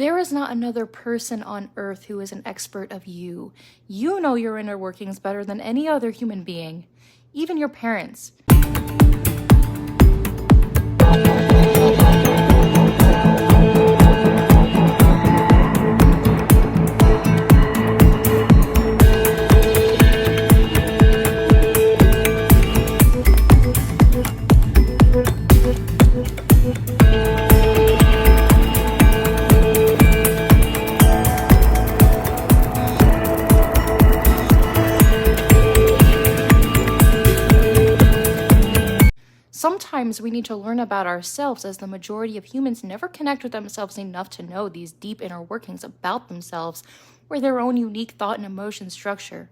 There is not another person on earth who is an expert of you. You know your inner workings better than any other human being, even your parents. Sometimes we need to learn about ourselves, as the majority of humans never connect with themselves enough to know these deep inner workings about themselves or their own unique thought and emotion structure.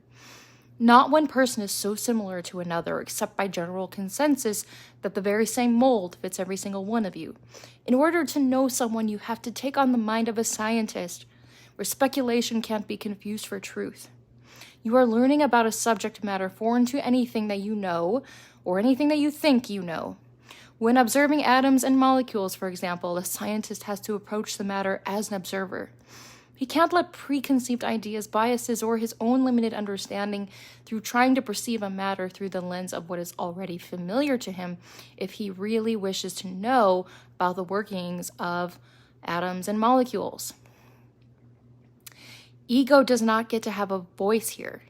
Not one person is so similar to another, except by general consensus that the very same mold fits every single one of you. In order to know someone, you have to take on the mind of a scientist, where speculation can't be confused for truth. You are learning about a subject matter foreign to anything that you know, or anything that you think you know. When observing atoms and molecules, for example, a scientist has to approach the matter as an observer. He can't let preconceived ideas, biases, or his own limited understanding through trying to perceive a matter through the lens of what is already familiar to him if he really wishes to know about the workings of atoms and molecules. Ego does not get to have a voice here.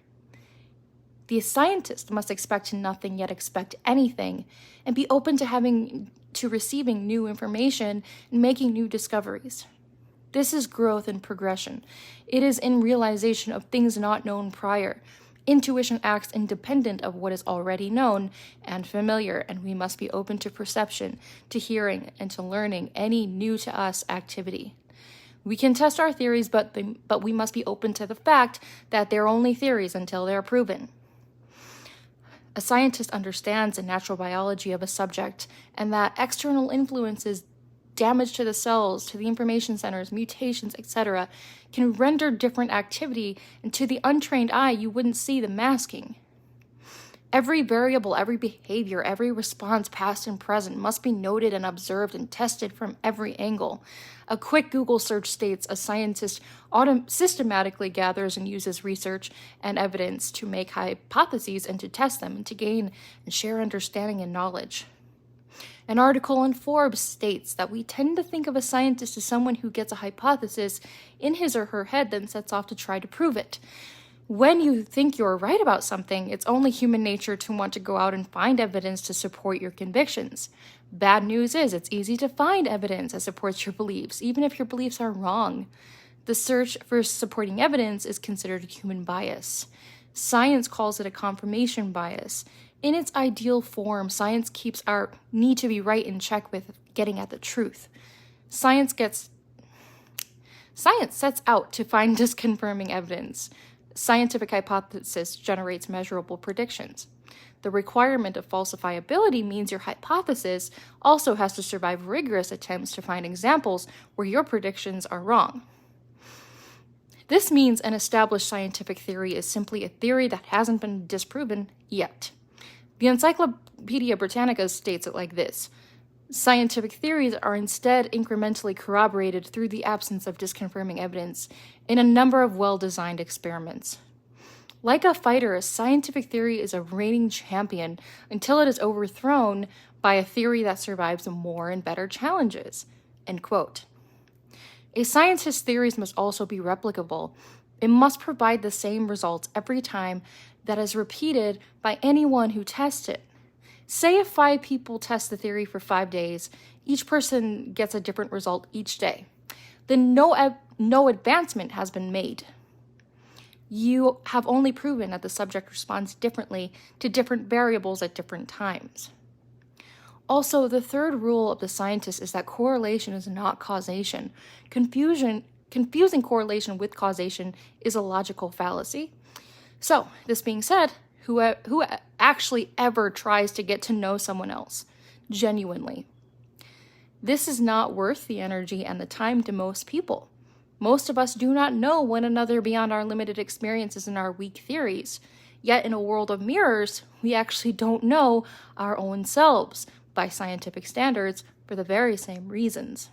The scientist must expect nothing yet expect anything, and be open to receiving new information and making new discoveries. This is growth and progression. It is in realization of things not known prior. Intuition acts independent of what is already known and familiar, and we must be open to perception, to hearing, and to learning any new to us activity. We can test our theories, but we must be open to the fact that they're only theories until they're proven. A scientist understands the natural biology of a subject, and that external influences, damage to the cells, to the information centers, mutations, etc., can render different activity, and to the untrained eye, you wouldn't see the masking. Every variable, every behavior, every response, past and present, must be noted and observed and tested from every angle. A quick Google search states a scientist systematically gathers and uses research and evidence to make hypotheses and to test them and to gain and share understanding and knowledge. An article in Forbes states that we tend to think of a scientist as someone who gets a hypothesis in his or her head, then sets off to try to prove it. When you think you're right about something, it's only human nature to want to go out and find evidence to support your convictions. Bad news is, it's easy to find evidence that supports your beliefs, even if your beliefs are wrong. The search for supporting evidence is considered human bias. Science calls it a confirmation bias. In its ideal form, science keeps our need to be right in check with getting at the truth. Science sets out to find disconfirming evidence. Scientific hypothesis generates measurable predictions. The requirement of falsifiability means your hypothesis also has to survive rigorous attempts to find examples where your predictions are wrong. This means an established scientific theory is simply a theory that hasn't been disproven yet. The Encyclopedia Britannica states it like this: scientific theories are instead incrementally corroborated through the absence of disconfirming evidence in a number of well-designed experiments. Like a fighter, a scientific theory is a reigning champion until it is overthrown by a theory that survives more and better challenges. End quote. A scientist's theories must also be replicable. It must provide the same results every time that is repeated by anyone who tests it. Say if 5 people test the theory for 5 days, each person gets a different result each day. Then no advancement has been made. You have only proven that the subject responds differently to different variables at different times. Also, the third rule of the scientist is that correlation is not causation. Confusing correlation with causation is a logical fallacy. So, this being said, who actually ever tries to get to know someone else, genuinely? This is not worth the energy and the time to most people. Most of us do not know one another beyond our limited experiences and our weak theories. Yet in a world of mirrors, we actually don't know our own selves by scientific standards for the very same reasons.